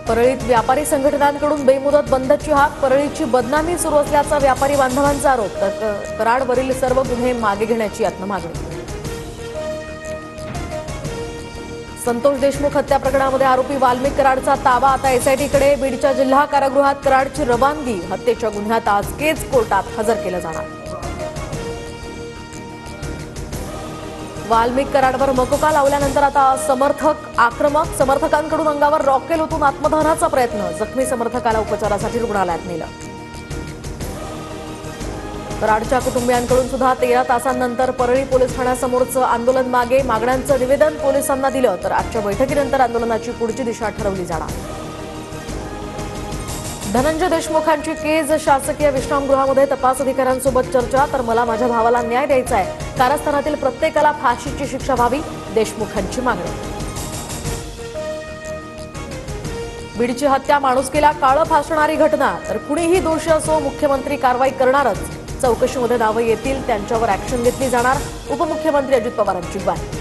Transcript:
परळीत व्यापारी संघटनांकडून बेमुदत बंदची हाक, परळीची बदनामी सुरू असल्याचा व्यापारी बांधवांचा आरोप, तर कराडवरील सर्व गुन्हे मागे घेण्याची मागणी. संतोष देशमुख हत्या प्रकरणामध्ये आरोपी वाल्मिक कराडचा ताबा आता एसआयटीकडे. बीडच्या जिल्हा कारागृहात कराडची रवानगी. हत्येच्या गुन्ह्यात आज केज कोर्टात हजर केलं जाणार. वाल्मिक कराडवर मकोका लावल्यानंतर आता समर्थक आक्रमक. समर्थकांकडून अंगावर रॉकेल ओतून आत्मदहनाचा प्रयत्न. जखमी समर्थकाला उपचारासाठी रुग्णालयात नेलं. कराडच्या कुटुंबियांकडून सुद्धा 13 तासांनंतर परळी पोलीस ठाण्यासमोरचं आंदोलन मागे. मागण्यांचं निवेदन पोलिसांना दिलं, तर आजच्या बैठकीनंतर आंदोलनाची पुढची दिशा ठरवली जाणार. धनंजय देशमुखांची केज. शासकीय विश्रामगृहामध्ये तपास अधिकाऱ्यांसोबत चर्चा, तर मला माझ्या भावाला न्याय द्यायचा आहे. कारस्थानातील प्रत्येकाला फाशीची शिक्षा व्हावी, देशमुखांची मागणी. बीडची हत्या माणुसकीला काळं फासणारी घटना, तर कुणीही दोषी असो मुख्यमंत्री कारवाई करणारच. चौकशीमध्ये नावं येतील त्यांच्यावर ऍक्शन घेतली जाणार. उपमुख्यमंत्री अजित पवारांची ग्वाही.